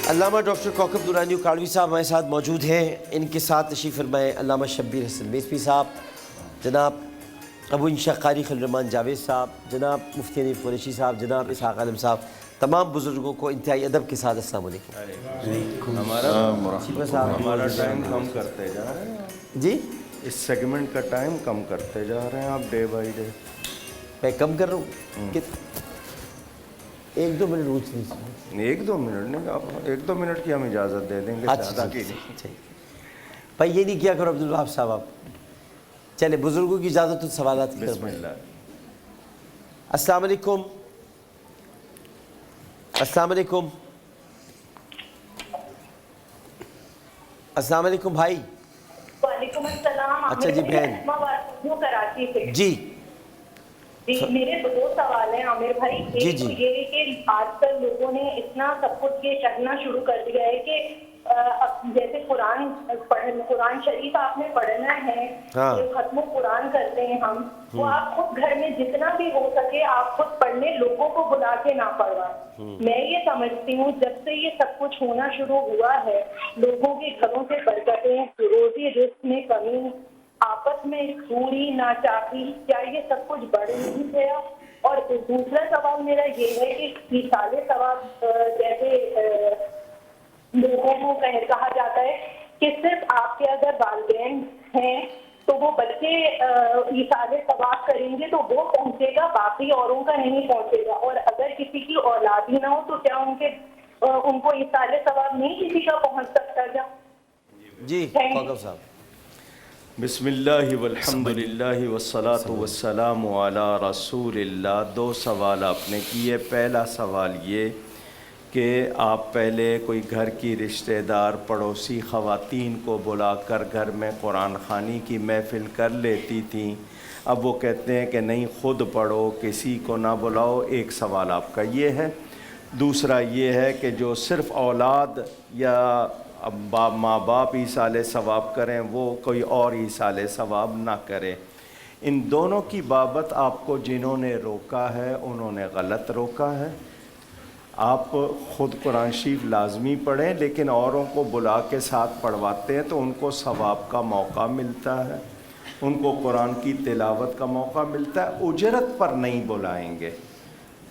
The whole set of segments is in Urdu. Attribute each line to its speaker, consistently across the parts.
Speaker 1: علامہ ڈاکٹر کوکب نورانی اکاڑوی صاحب ہمارے ساتھ موجود ہیں. ان کے ساتھ تشریف فرمائے علامہ شبیر حسن میسپی صاحب, جناب ابو انشا قاری خلیل الرحمن جاوید صاحب, جناب مفتی حنیف قریشی صاحب, جناب اسحاق عالم صاحب. تمام بزرگوں کو انتہائی ادب کے ساتھ السلام علیکم.
Speaker 2: ہمارا ٹائم کم کرتے جا رہے ہیں
Speaker 1: جی,
Speaker 2: اس سیگمنٹ کا ٹائم کم کرتے جا رہے ہیں آپ ڈے بائی ڈے.
Speaker 1: میں کم کر رہا ہوں ایک دو منٹ روز نہیں.
Speaker 2: ایک دو منٹ نہیں, آپ ایک دو منٹ کی ہم اجازت دے دیں گے, زیادہ کی نہیں.
Speaker 1: بھائی یہ نہیں کیا کرو عبدالوہاب صاحب آپ. چلے بزرگوں کی اجازت تو سوالات کی
Speaker 2: بسم اللہ.
Speaker 1: السلام علیکم. السلام علیکم. السلام علیکم بھائی.
Speaker 3: وعلیکم السلام.
Speaker 1: اچھا جی بہن.
Speaker 3: کراچی سے.
Speaker 1: جی
Speaker 3: جی میرے دو سوال ہیں عامر بھائی. ایک تو یہ ہے کہ آج کل لوگوں نے اتنا سب کچھ یہ کرنا شروع کر دیا ہے کہ جیسے قرآن شریف آپ نے پڑھنا ہے, ختم قرآن کرتے ہیں ہم, وہ آپ خود گھر میں جتنا بھی ہو سکے آپ خود پڑھنے, لوگوں کو بلا کے نہ پڑھوائیں. میں یہ سمجھتی ہوں جب سے یہ سب کچھ ہونا شروع ہوا ہے, لوگوں کے گھروں سے برکتیں, روزی رزق میں کمی, آپس میں دوری ناچاکی, کیا یہ سب کچھ بڑھ نہیں گیا؟ اور دوسرا سوال میرا یہ ہے کہ مثال ثواب جیسے لوگوں کو کہا جاتا ہے کہ صرف آپ کے اگر والدین ہیں تو وہ بچے ایثار ثواب کریں گے تو وہ پہنچے گا, باقی اوروں کا نہیں پہنچے گا. اور اگر کسی کی اولاد ہی نہ ہو تو کیا ان کو ایثار ثواب نہیں کسی کا پہنچ سکتا کیا؟
Speaker 1: جی کوکب صاحب.
Speaker 2: بسم اللہ والحمد للہ والصلاة والسلام علی رسول اللہ. دو سوال آپ نے کیے. پہلا سوال یہ کہ آپ پہلے کوئی گھر کی رشتہ دار پڑوسی خواتین کو بلا کر گھر میں قرآن خوانی کی محفل کر لیتی تھیں, اب وہ کہتے ہیں کہ نہیں خود پڑھو, کسی کو نہ بلاؤ. ایک سوال آپ کا یہ ہے. دوسرا یہ ہے کہ جو صرف اولاد یا ماں باپ ایصال ثواب کریں وہ کوئی اور ایصال ثواب نہ کرے. ان دونوں کی بابت آپ کو جنہوں نے روکا ہے انہوں نے غلط روکا ہے. آپ خود قرآن شریف لازمی پڑھیں, لیکن اوروں کو بلا کے ساتھ پڑھواتے ہیں تو ان کو ثواب کا موقع ملتا ہے, ان کو قرآن کی تلاوت کا موقع ملتا ہے. اجرت پر نہیں بلائیں گے,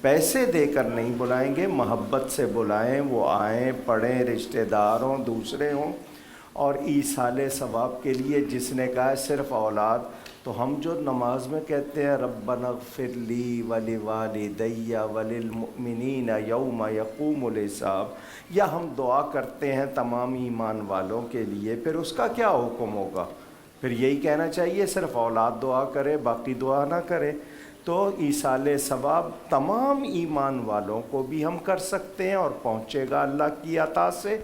Speaker 2: پیسے دے کر نہیں بلائیں گے, محبت سے بلائیں, وہ آئیں پڑھیں, رشتہ دار ہوں دوسرے ہوں. اور ایصال ثواب کے لیے جس نے کہا ہے صرف اولاد, تو ہم جو نماز میں کہتے ہیں ربنا اغفر لی ولوالدی وللمؤمنین یوم یقوم الحساب, یا ہم دعا کرتے ہیں تمام ایمان والوں کے لیے, پھر اس کا کیا حکم ہوگا؟ پھر یہی کہنا چاہیے صرف اولاد دعا کرے باقی دعا نہ کرے. تو ایصال ثواب تمام ایمان والوں کو بھی ہم کر سکتے ہیں اور پہنچے گا اللہ کی عطا سے,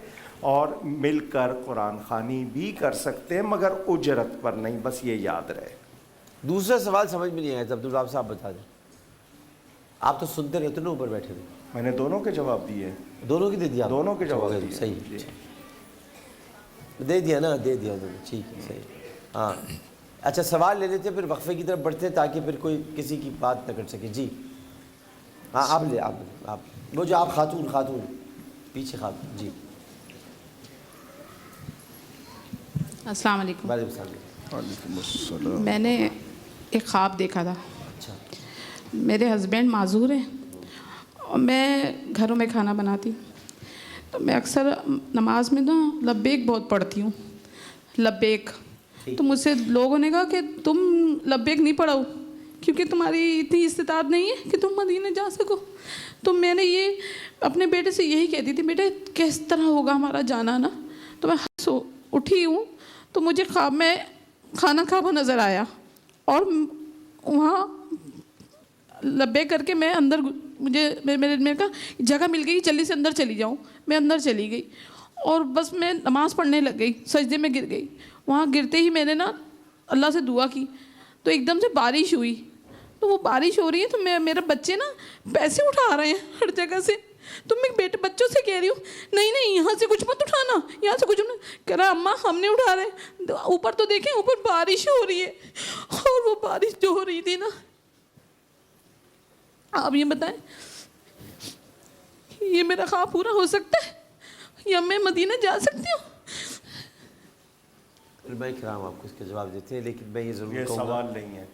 Speaker 2: اور مل کر قرآن خوانی بھی کر سکتے ہیں, مگر اجرت پر نہیں, بس یہ یاد رہے.
Speaker 1: دوسرا سوال سمجھ میں نہیں آیا تھا, عبدالوہاب صاحب بتا دیں. آپ تو سنتے رہتے نا, اوپر بیٹھے تھے.
Speaker 2: میں نے دونوں کے جواب دیے.
Speaker 1: دونوں کی دے دیا؟
Speaker 2: دونوں کے جواب دیے.
Speaker 1: صحیح دے دیا نا, دے دیا دونوں, ٹھیک ہے صحیح. ہاں اچھا سوال لے لیتے پھر وقفے کی طرف بڑھتے تاکہ پھر کوئی کسی کی بات نہ کر سکے. جی ہاں آپ لے, آپ وہ جو آپ خاتون پیچھے خاتون. جی
Speaker 4: السلام علیکم.
Speaker 1: وعلیکم السلام.
Speaker 4: میں نے ایک خواب دیکھا تھا.
Speaker 1: اچھا.
Speaker 4: میرے ہسبینڈ معذور ہیں اور میں گھروں میں کھانا بناتی ہوں, تو میں اکثر نماز میں نا لبیک بہت پڑھتی ہوں, لبیک. تو مجھ سے لوگوں نے کہا کہ تم لبیک نہیں پڑھاؤ کیونکہ تمہاری اتنی استطاعت نہیں ہے کہ تم مدینے جا سکو. تو میں نے یہ اپنے بیٹے سے یہی کہتی تھی, بیٹے کس طرح ہوگا ہمارا جانا نا. تو میں سو اٹھی ہوں تو مجھے خواب میں کھانا کھاوا نظر آیا, اور وہاں لبیک کر کے میں اندر, میرے کہا جگہ مل گئی, جلدی سے اندر چلی جاؤں. میں اندر چلی گئی اور بس میں نماز پڑھنے لگ گئی, سجدے میں گر گئی. وہاں گرتے ہی میں نے نا اللہ سے دعا کی, تو ایک دم سے بارش ہوئی. تو وہ بارش ہو رہی ہے تو میرے بچے نا پیسے اٹھا رہے ہیں ہر جگہ سے. تو میں بیٹے بچوں سے کہہ رہی ہوں نہیں یہاں سے کچھ مت اٹھانا, یہاں سے کچھ نہیں. کہہ رہا اماں ہم نہیں اٹھا رہے, اوپر تو دیکھیں اوپر بارش ہو رہی ہے. اور وہ بارش جو ہو رہی تھی نا, آپ یہ بتائیں یہ میرا خواب پورا ہو سکتا ہے؟ یا میں مدینہ جا سکتی ہوں؟
Speaker 1: علماء کرام آپ کو اس کا جواب دیتے ہیں، لیکن میں یہ ضرور
Speaker 2: یہ
Speaker 1: کہوں گا،
Speaker 2: سوال نہیں ہے،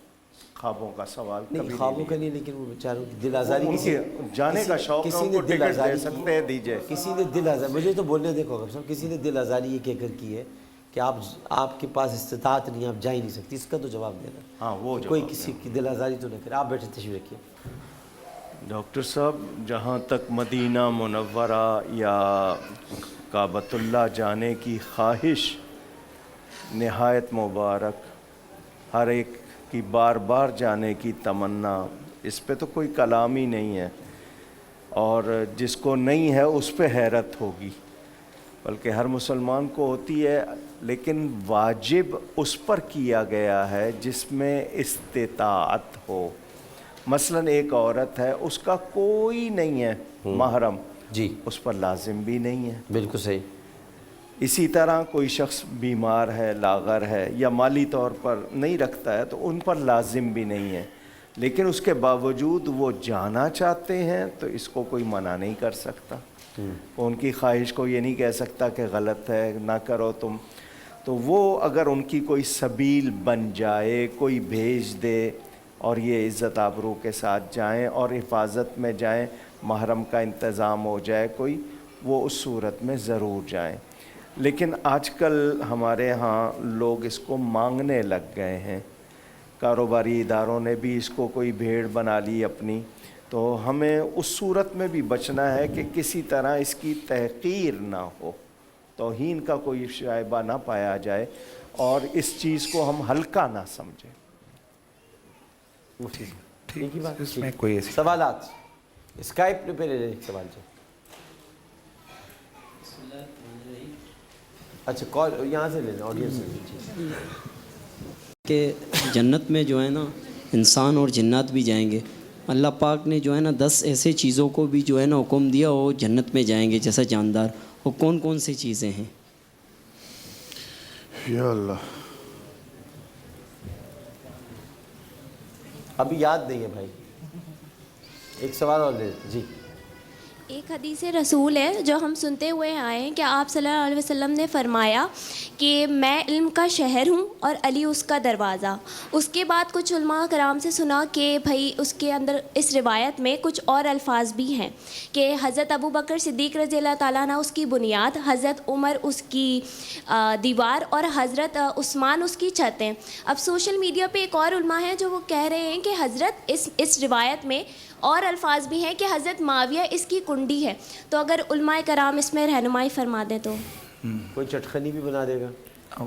Speaker 2: خوابوں کا سوال
Speaker 1: نہیں
Speaker 2: کبھی
Speaker 1: خوابوں کا نہیں، لیکن وہ بیچاروں کی دل آزاری
Speaker 2: ان کے جانے کا شوق ہے، ان کو ٹکٹ دے سکتے ہیں، دیجئے.
Speaker 1: کسی نے دل آزاری، مجھے تو بولنے دیکھو ڈاکٹر صاحب، کسی نے دل آزاری یہ کہہ کر کی ہے کہ آپ کے پاس استطاعت نہیں، آپ جا ہی نہیں سکتی، اس کا تو جواب دینا.
Speaker 2: ہاں وہ
Speaker 1: کوئی
Speaker 2: جواب
Speaker 1: کسی کی دل آزاری تو نہ کرے. آپ بیٹھے تشریف رکھیے.
Speaker 2: ڈاکٹر صاحب، جہاں تک مدینہ منورہ یا کعبۃ اللہ جانے کی خواہش نہایت مبارک، ہر ایک کی بار بار جانے کی تمنا، اس پہ تو کوئی کلام ہی نہیں ہے، اور جس کو نہیں ہے اس پہ حیرت ہوگی، بلکہ ہر مسلمان کو ہوتی ہے، لیکن واجب اس پر کیا گیا ہے جس میں استطاعت ہو. مثلا ایک عورت ہے، اس کا کوئی نہیں ہے محرم،
Speaker 1: جی
Speaker 2: اس پر لازم بھی نہیں ہے.
Speaker 1: بالکل صحیح.
Speaker 2: اسی طرح کوئی شخص بیمار ہے، لاغر ہے، یا مالی طور پر نہیں رکھتا ہے، تو ان پر لازم بھی نہیں ہے، لیکن اس کے باوجود وہ جانا چاہتے ہیں، تو اس کو کوئی منع نہیں کر سکتا. ان کی خواہش کو یہ نہیں کہہ سکتا کہ غلط ہے، نہ کرو تم. تو وہ اگر ان کی کوئی سبیل بن جائے، کوئی بھیج دے، اور یہ عزت آبرو کے ساتھ جائیں اور حفاظت میں جائیں، محرم کا انتظام ہو جائے کوئی، وہ اس صورت میں ضرور جائیں. لیکن آج کل ہمارے ہاں لوگ اس کو مانگنے لگ گئے ہیں، کاروباری اداروں نے بھی اس کو کوئی بھیڑ بنا لی اپنی. تو ہمیں اس صورت میں بھی بچنا ہے کہ کسی طرح اس کی تحقیر نہ ہو، توہین کا کوئی شائبہ نہ پایا جائے، اور اس چیز کو ہم ہلکا نہ سمجھیں.
Speaker 1: ٹھیک ہی بات.
Speaker 5: اس میں کوئی ایسی
Speaker 1: سوالات اسکائپ پہ لے لیں سوال جو. اچھا کال یہاں سے لے لیں، آڈینس سے.
Speaker 6: کہ جنت میں جو ہے نا انسان اور جنات بھی جائیں گے. اللہ پاک نے جو ہے نا 10 ایسے چیزوں کو بھی جو ہے نا حکم دیا وہ جنت میں جائیں گے جیسا جاندار. وہ کون کون سی چیزیں ہیں؟
Speaker 5: یا اللہ،
Speaker 1: ابھی یاد نہیں ہے بھائی. ایک سوال اور لے لیتے. جی.
Speaker 7: ایک حدیث رسول ہے جو ہم سنتے ہوئے آئے ہیں کہ آپ صلی اللہ علیہ وسلم نے فرمایا کہ میں علم کا شہر ہوں اور علی اس کا دروازہ. اس کے بعد کچھ علماء کرام سے سنا کہ بھائی اس کے اندر اس روایت میں کچھ اور الفاظ بھی ہیں کہ حضرت ابو بکر صدیق رضی اللہ تعالیٰ عنہ اس کی بنیاد، حضرت عمر اس کی دیوار، اور حضرت عثمان اس کی چھت ہیں. اب سوشل میڈیا پہ ایک اور علماء ہیں جو وہ کہہ رہے ہیں کہ حضرت اس روایت میں اور الفاظ بھی ہیں کہ حضرت معاویہ اس کی کنڈی ہے. تو اگر علماء کرام اس میں رہنمائی فرما دیں تو.
Speaker 1: کوئی چٹخنی بھی بنا دے گا،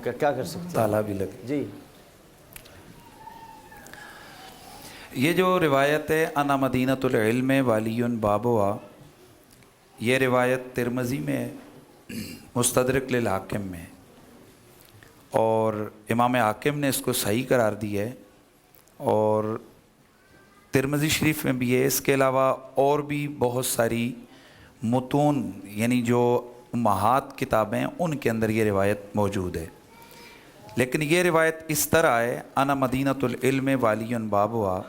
Speaker 1: کیا کر سکتے ہیں؟
Speaker 5: تالا بھی لگے.
Speaker 1: جی.
Speaker 5: یہ جو روایت ہے انا مدینۃ العلم والی بابوا، یہ روایت ترمذی میں ہے، مستدرک للحاکم میں، اور امام حاکم نے اس کو صحیح قرار دی ہے، اور ترمذی شریف میں بھی ہے. اس کے علاوہ اور بھی بہت ساری متون یعنی جو امہات کتابیں ہیں ان کے اندر یہ روایت موجود ہے. لیکن یہ روایت اس طرح ہے، انا مدینۃ العلم والی بابوا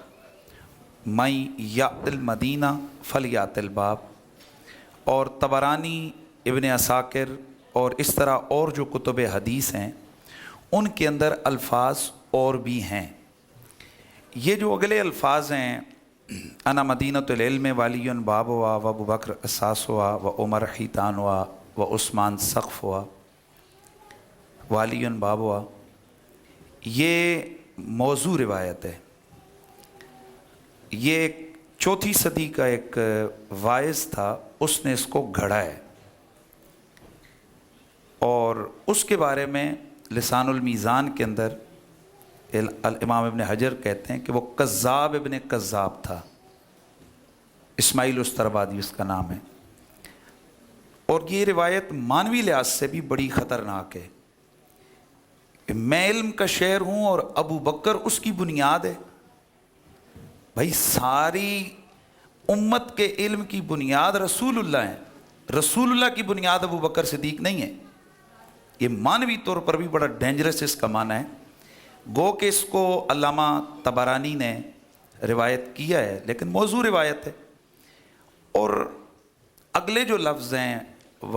Speaker 5: من یأت المدینہ فلیأت الباب. اور طبرانی، ابن عساکر اور اس طرح اور جو کتب حدیث ہیں ان کے اندر الفاظ اور بھی ہیں. یہ جو اگلے الفاظ ہیں، انا مدینۃ العلم والی باب ہوا و ابو بکر اساس ہوا و عمر حیطان ہوا و عثمان سقف ہوا والی باب ہوا، یہ موضوع روایت ہے. یہ ایک 4 صدی کا ایک واعظ تھا، اس نے اس کو گھڑا ہے، اور اس کے بارے میں لسان المیزان کے اندر الامام ابن حجر کہتے ہیں کہ وہ کذاب ابن کذاب تھا. اسماعیل استرابادی اس کا نام ہے. اور یہ روایت مانوی لحاظ سے بھی بڑی خطرناک ہے کہ میں علم کا شہر ہوں اور ابو بکر اس کی بنیاد ہے. بھائی ساری امت کے علم کی بنیاد رسول اللہ ہیں، رسول اللہ کی بنیاد ابو بکر صدیق نہیں ہے. یہ مانوی طور پر بھی بڑا ڈینجرس اس کا معنی ہے. گو کہ اس کو علامہ طبرانی نے روایت کیا ہے لیکن موضوع روایت ہے. اور اگلے جو لفظ ہیں و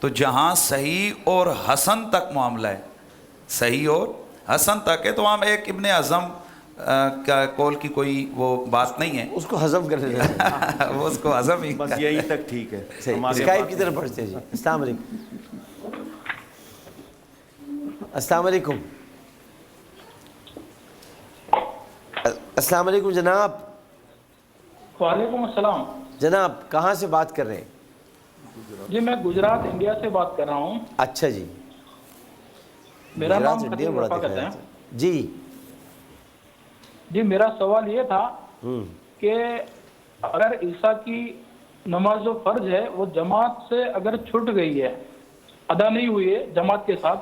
Speaker 5: تو جہاں صحیح اور حسن تک معاملہ ہے، صحیح اور حسن تک ہے، تو وہاں ایک ابن اعظم کا قول کی کوئی وہ بات نہیں ہے،
Speaker 1: اس کو ہضم کر لینا
Speaker 5: وہ اس کو ہضم ہی
Speaker 2: بس یہی تک ٹھیک ہے.
Speaker 1: اسکائپ کی طرف پڑھتے ہیں. جی السلام علیکم. السلام علیکم. السلام علیکم جناب.
Speaker 8: وعلیکم السلام.
Speaker 1: جناب کہاں سے بات کر رہے ہیں؟
Speaker 8: جی میں گجرات انڈیا سے بات کر رہا ہوں.
Speaker 1: اچھا جی.
Speaker 8: میرا نام
Speaker 1: گجرات انڈیا
Speaker 8: خطیب
Speaker 1: بڑا
Speaker 8: رفا
Speaker 1: دکھ
Speaker 8: کہتے
Speaker 1: رہا
Speaker 8: ہیں.
Speaker 1: ہے. جی
Speaker 8: جی میرا سوال یہ تھا کہ اگر عیسیٰ کی نماز جو فرض ہے وہ جماعت سے اگر چھٹ گئی ہے، ادا نہیں ہوئی ہے جماعت کے ساتھ،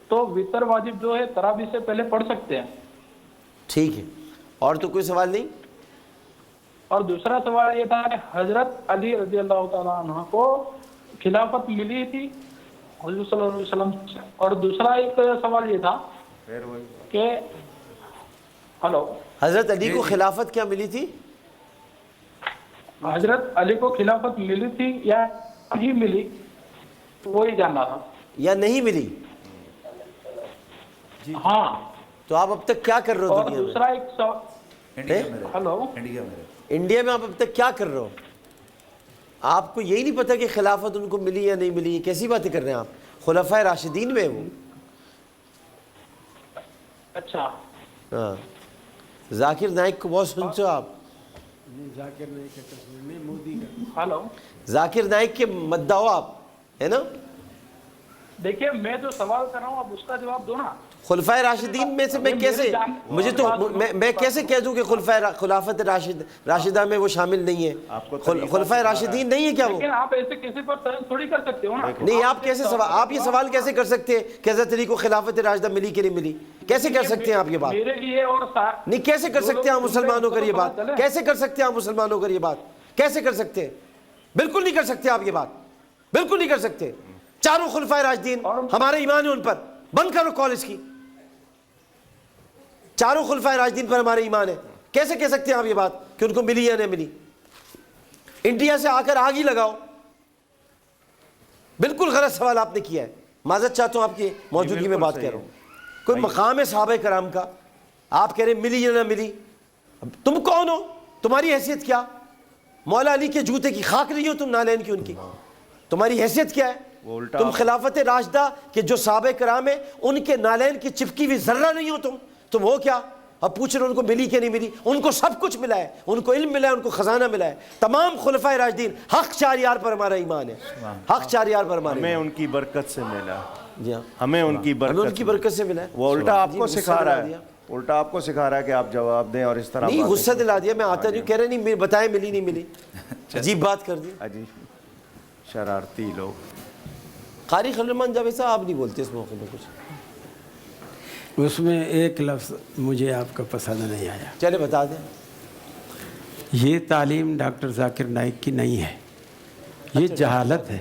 Speaker 8: تو وتر واجب جو ہے تراویح سے پہلے پڑھ سکتے ہیں.
Speaker 1: ٹھیک ہے. اور تو کوئی سوال نہیں؟
Speaker 8: اور دوسرا سوال یہ تھا کہ حضرت علی رضی اللہ تعالیٰ عنہ کو خلافت ملی تھی حضور صلی اللہ علیہ وسلم سے. اور دوسرا ایک سوال یہ تھا کہ ہلو،
Speaker 1: حضرت علی کو خلافت کیا ملی تھی؟
Speaker 8: حضرت علی کو خلافت ملی تھی یا نہیں ملی، وہی جاننا تھا.
Speaker 1: یا نہیں ملی؟
Speaker 8: ہاں.
Speaker 1: تو آپ اب تک کیا کر رہے ہو
Speaker 8: اور
Speaker 1: دنیا میں؟
Speaker 8: دوسرا ایک سوال.
Speaker 5: انڈیا میں رہے.
Speaker 8: ہلو،
Speaker 5: انڈیا میں رہے.
Speaker 1: انڈیا میں آپ اب تک کیا کر رہے ہو؟ آپ کو یہی نہیں پتا کہ خلافت ان کو ملی یا نہیں ملی؟ کیسی باتیں کر رہے ہیں آپ؟ خلفائے راشدین میں وہ.
Speaker 8: اچھا.
Speaker 1: ہاں. ذاکر نائک کو بہت سنتے ہو آپ؟
Speaker 8: ہلو،
Speaker 1: ذاکر نائک کے مدعا ہو آپ، ہے نا؟
Speaker 8: دیکھیے میں جو سوال کر رہا ہوں آپ اس کا جواب دو نا.
Speaker 1: خلفائے راشدین میں سے میں کیسے، مجھے تو میں کیسے کہہ دوں کہ خلافت راشدہ میں وہ شامل نہیں ہے؟ خلفائے راشدین نہیں ہے کیا وہ؟
Speaker 8: لیکن آپ ایسے کسی پر ترک تھوڑی کر سکتے ہو نا.
Speaker 1: نہیں، آپ کیسے آپ یہ سوال کیسے کر سکتے ہیں کہ حضرت علی کو خلافت راشدہ ملی کہ نہیں ملی؟ کیسے کر سکتے ہیں آپ یہ بات؟
Speaker 8: میرے لیے اور
Speaker 1: نہیں، کیسے کر سکتے ہیں آپ مسلمانوں کا یہ بات؟ کیسے کر سکتے ہیں آپ مسلمانوں کا یہ بات؟ کیسے کر سکتے ہیں؟ بالکل نہیں کر سکتے آپ یہ بات، بالکل نہیں کر سکتے. چاروں خلفائے راشدین ہمارے ایمان ہے ان پر. بند کرو کال اس کی. چاروں خلفائے راشدین پر ہمارے ایمان ہے. کیسے کہہ سکتے ہیں آپ یہ بات کہ ان کو ملی یا نہیں ملی؟ انڈیا سے آ کر آگ ہی لگاؤ. بالکل غلط سوال آپ نے کیا ہے. معذرت چاہتا ہوں آپ کی موجودگی میں بات کر رہا ہوں. کوئی مقام ہے صحابہ کرام کا، آپ کہہ رہے ہیں ملی یا نہ ملی. تم کون ہو؟ تمہاری حیثیت کیا؟ مولا علی کے جوتے کی خاک نہیں ہو تم نالین کی ان کی؟ تمہاری حیثیت کیا ہے؟ تم خلافت راشدہ کے جو صحابہ کرام ہیں ان کے نالین کی چپکی ہوئی ذرہ نہیں ہو تم ہو کیا؟ اب پوچھ رہے ان کو ملی کہ نہیں ملی؟ ان کو سب کچھ ملا ہے، ان کو علم ملا ہے، ان کو خزانہ ملا ہے. تمام خلفائے راشدین حق چار یار پر ہمارا ایمان ہے، حق چار یار پر ہمارا.
Speaker 2: ہمیں ان کی برکت سے ملا.
Speaker 1: جی ہاں،
Speaker 2: ہمیں ان کی
Speaker 1: برکت سے ملا ہے.
Speaker 2: وہ الٹا آپ کو سکھا رہا ہے، الٹا آپ کو سکھا رہا ہے کہ آپ جواب دیں اور اس طرح.
Speaker 1: نہیں، غصہ دلا دیا. میں آتا نہیں، کہہ رہے نہیں بتائیں ملی نہیں ملی. عجیب بات کر دی.
Speaker 2: عجیب شرارتی لوگ.
Speaker 1: قاری خلیل الرحمان جاوید صاحب، آپ نہیں بولتے اس موقع پہ کچھ؟
Speaker 9: اس میں ایک لفظ مجھے آپ کا پسند نہیں آیا.
Speaker 1: چلے بتا دیں.
Speaker 9: یہ تعلیم ڈاکٹر ذاکر نائک کی نہیں ہے، یہ جہالت ہے،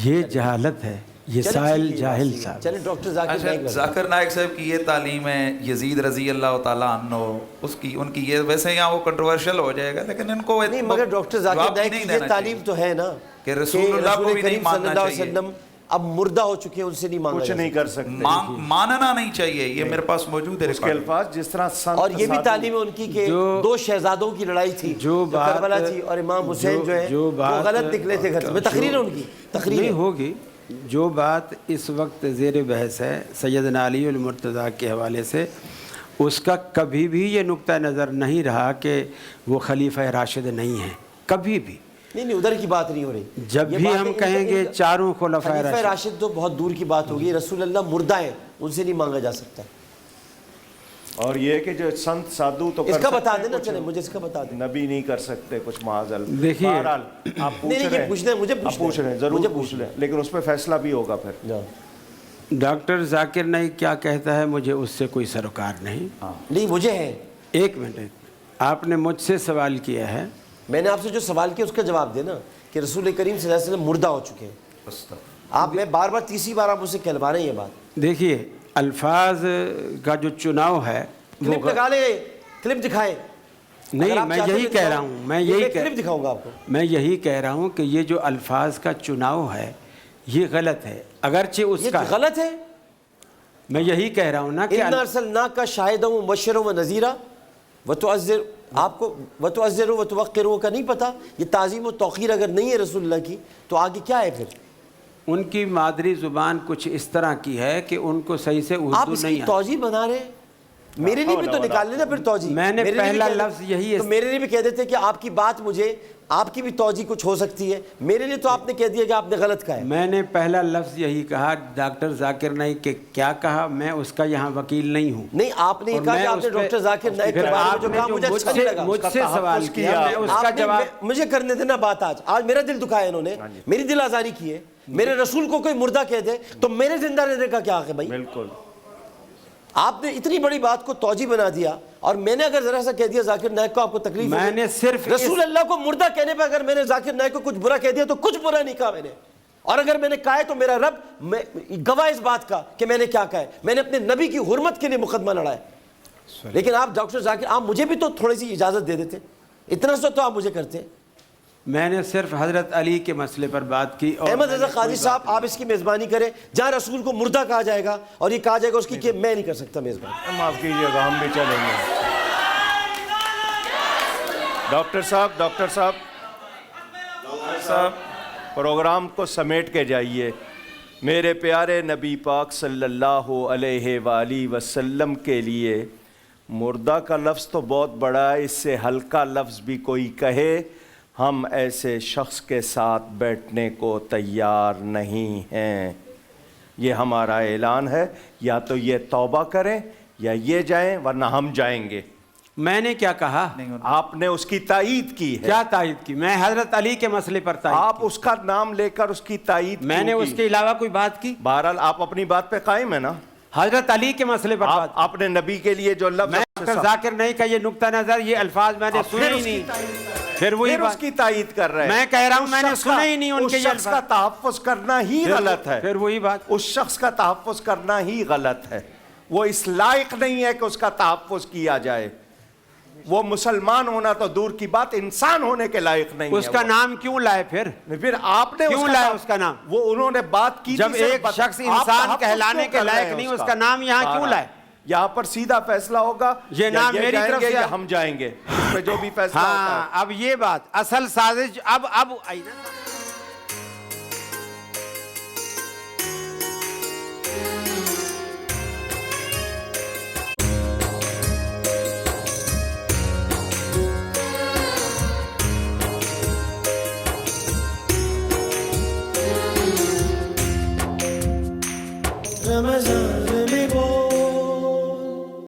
Speaker 9: یہ جہالت ہے. یہ سائل جاہل صاحب.
Speaker 1: چلے ڈاکٹر ذاکر نائک.
Speaker 5: ذاکر نائک صاحب کی یہ تعلیم ہے. یزید رضی اللہ تعالیٰ عنہ ان کی یہ، ویسے یہاں وہ کنٹروورشل ہو جائے گا لیکن ان کو
Speaker 1: نہیں، مگر ڈاکٹر ذاکر نائک کی یہ تعلیم تو ہے نا
Speaker 5: کہ رسول اللہ کو بھی نہیں ماننا چاہیے.
Speaker 1: اب مردہ ہو چکے ہیں، ان سے نہیں مانگا،
Speaker 2: کچھ نہیں کر سکتے،
Speaker 5: ماننا نہیں چاہیے. یہ میرے پاس موجود ہے
Speaker 2: اس کے الفاظ جس طرح سنت.
Speaker 1: اور یہ بھی تعلیم ہے ان کی کہ دو شہزادوں کی لڑائی تھی جو کربلا تھی، اور امام حسین جو ہے وہ غلط نکلے تھے گھر میں. تقریر ہے ان کی، تقریر
Speaker 9: ہوگی. جو بات اس وقت زیر بحث ہے سیدنا علی المرتضیٰ کے حوالے سے، اس کا کبھی بھی یہ نقطہ نظر نہیں رہا کہ وہ خلیفہ راشد نہیں ہیں، کبھی بھی
Speaker 1: نہیں. ادھر کی بات نہیں ہو رہی.
Speaker 9: جب بھی ہم کہیں گے چاروں خلفائے
Speaker 1: راشد تو بہت دور کی بات ہوگی. رسول اللہ مردہ ہیں، ان سے نہیں مانگا جا سکتا.
Speaker 2: اور یہ کہ جو سنت سادھو تو
Speaker 1: اس کا بتا دینا. چلے مجھے اس کا بتا دیں.
Speaker 2: نبی نہیں کر سکتے کچھ معاذ.
Speaker 9: دیکھیے
Speaker 2: آپ پوچھ رہے ہیں، ضرور پوچھ لیں، لیکن اس پہ فیصلہ بھی ہوگا پھر.
Speaker 9: ڈاکٹر ذاکر نائک کیا کہتا ہے مجھے اس سے کوئی سروکار نہیں.
Speaker 1: نہیں مجھے ہے.
Speaker 9: ایک منٹ، آپ نے مجھ سے سوال کیا ہے،
Speaker 1: میں نے آپ سے جو سوال کیا اس کا جواب دینا کہ رسول کریم صلی اللہ علیہ وسلم مردہ ہو چکے ہیں. آپ میں بار بار تیسری بار آپ مجھ سے کہلوا رہے ہیں یہ بات.
Speaker 9: دیکھیے الفاظ کا جو چناؤ ہے،
Speaker 1: کلپ لگا لیں، کلپ دکھائیں.
Speaker 9: نہیں
Speaker 1: اگر آپ
Speaker 9: میں
Speaker 1: چاہتے
Speaker 9: یہی
Speaker 1: تو
Speaker 9: کہہ
Speaker 1: دکھاؤں۔
Speaker 9: رہا ہوں میں
Speaker 1: یہ
Speaker 9: یہی
Speaker 1: کلپ دکھاؤں گا آپ کو۔
Speaker 9: میں یہی کہہ رہا ہوں کہ یہ جو الفاظ کا چناؤ ہے یہ غلط ہے، اگرچہ اس
Speaker 1: یہ
Speaker 9: کا
Speaker 1: غلط ہے۔
Speaker 9: میں یہی کہہ رہا ہوں نا کہ
Speaker 1: اِنَّا أَرْسَلْنَاكَ شَاهِدًا وَمُبَشِّرًا وَنَذِيرًا وَتُعَزِّرُ، آپ کو وَتُعَزِّرُ وَتُوَقِّرُ کا نہیں پتہ؟ یہ تعظیم و توقیر اگر نہیں ہے رسول اللہ کی تو آگے کیا ہے پھر؟
Speaker 9: ان کی مادری زبان کچھ اس طرح کی ہے کہ ان کو صحیح سے
Speaker 1: آپ
Speaker 9: اردو
Speaker 1: اس کی
Speaker 9: نہیں آتی۔
Speaker 1: توجیہ بنا رہے ہیں۔ میرے لیے بھی تو نکال لینا پھر توجیہ۔
Speaker 9: میں نے
Speaker 1: میرے لیے بھی
Speaker 9: پہلا
Speaker 1: کہہ دے-
Speaker 9: لفظ یہی ہے۔
Speaker 1: تو میرے لیے بھی کہہ دیتے کہ آپ کی بات مجھے، آپ کی بھی توجیہ کچھ ہو سکتی ہے، میرے لیے تو آپ نے کہہ دیا کہ آپ نے غلط کہا ہے۔
Speaker 9: میں نے پہلا لفظ یہی کہا، ڈاکٹر ذاکر نائک کہ کیا کہا، میں اس کا یہاں وکیل نہیں ہوں۔
Speaker 1: نہیں آپ نے یہ
Speaker 9: اور
Speaker 1: کہا
Speaker 9: میں
Speaker 1: کہ آپ
Speaker 9: اس
Speaker 1: نے
Speaker 9: پہ-
Speaker 1: ڈاکٹر ذاکر نائک کے
Speaker 9: پھر
Speaker 1: بارے میں
Speaker 9: آپ
Speaker 1: جو
Speaker 9: نے
Speaker 1: کہا
Speaker 9: جو
Speaker 1: مجھے اچھا نہیں لگا۔
Speaker 9: مجھ سے سوال کیا، میں اس کا جواب
Speaker 1: مجھے کرنے دینا بات آج میرا دل دکھایا انہوں نے، میری دل آزاری کی ہے۔ میرے رسول کو کوئی مردہ کہہ دے تو میرے زندہ رہنے کا کیا حق ہے بھائی؟
Speaker 2: بالکل
Speaker 1: آپ نے اتنی بڑی بات کو توجیہ بنا دیا، اور میں نے اگر ذرا سا کہہ دیا ذاکر نائک کو آپ کو تکلیف
Speaker 9: میں نے صرف
Speaker 1: رسول اللہ کو مردہ کہنے پہ اگر میں نے ذاکر نائک کو کچھ برا کہہ دیا تو کچھ برا نہیں کہا میں نے، اور اگر میں نے کہا ہے تو میرا رب گواہ اس بات کا کہ میں نے کیا کہا ہے، میں نے اپنے نبی کی حرمت کے لیے مقدمہ لڑا ہے۔ لیکن آپ ڈاکٹر ذاکر، آپ مجھے بھی تو تھوڑی سی اجازت دے دیتے، اتنا سا تو آپ مجھے کرتے۔
Speaker 9: میں نے صرف حضرت علی کے مسئلے پر بات کی۔ اور
Speaker 1: احمد رضا قادری صاحب آپ اس کی میزبانی کریں، جہاں رسول کو مردہ کہا جائے گا اور یہ کہا جائے گا اس کی کہ میں نہیں کر سکتا میزبانی۔
Speaker 2: معاف کیجیے گا، ہم بھی چلیں گے۔ ڈاکٹر صاحب پروگرام کو سمیٹ کے جائیے۔ میرے پیارے نبی پاک صلی اللہ علیہ وآلہ وسلم کے لیے مردہ کا لفظ تو بہت بڑا ہے، اس سے ہلکا لفظ بھی کوئی کہے ہم ایسے شخص کے ساتھ بیٹھنے کو تیار نہیں ہیں۔ یہ ہمارا اعلان ہے، یا تو یہ توبہ کریں یا یہ جائیں، ورنہ ہم جائیں گے۔
Speaker 9: میں نے کیا کہا؟
Speaker 2: آپ نے اس کی تائید کی ہے۔
Speaker 9: کیا تائید کی؟ میں حضرت علی کے مسئلے پر تائید
Speaker 2: آپ اس کا نام لے کر اس کی تائید
Speaker 9: میں نے اس کے علاوہ کوئی بات کی؟
Speaker 2: بہرحال آپ اپنی بات پہ قائم ہے نا؟
Speaker 9: حضرت علی کے مسئلے پر بات
Speaker 2: آپ نے نبی کے لیے جو لفظ
Speaker 9: میں ڈاکٹر ذاکر نائک کا یہ نقطہ نظر، یہ الفاظ میں نے سنے ہی نہیں۔ پھر وہی
Speaker 2: اس
Speaker 9: بات
Speaker 2: کی تائید کر رہے ہیں۔
Speaker 9: میں کہہ رہا ہوں میں نے سنے ہی نہیں ان کے
Speaker 2: اس
Speaker 9: یہ
Speaker 2: شخص کا تحفظ کرنا ہی غلط ہے۔
Speaker 9: پھر وہی بات،
Speaker 2: اس شخص کا تحفظ کرنا ہی غلط ہے، وہ اس لائق نہیں ہے کہ اس کا تحفظ کیا جائے۔ وہ مسلمان ہونا تو دور کی بات، انسان ہونے کے لائق نہیں ہے۔
Speaker 9: اس کا نام کیوں لائے پھر
Speaker 2: آپ نے
Speaker 9: کیوں لائے اس کا نام؟
Speaker 2: وہ انہوں نے بات کی
Speaker 9: جب ایک شخص انسان کہلانے کے لائق نہیں، اس کا نام یہاں کیوں لائے؟
Speaker 2: یہاں پر سیدھا فیصلہ ہوگا،
Speaker 9: یہ نام میری طرف سے،
Speaker 2: یا ہم جائیں گے، اس پہ جو بھی فیصلہ ہوگا۔
Speaker 9: ہاں اب یہ بات اصل سازش اب آئی نا۔
Speaker 1: رمضان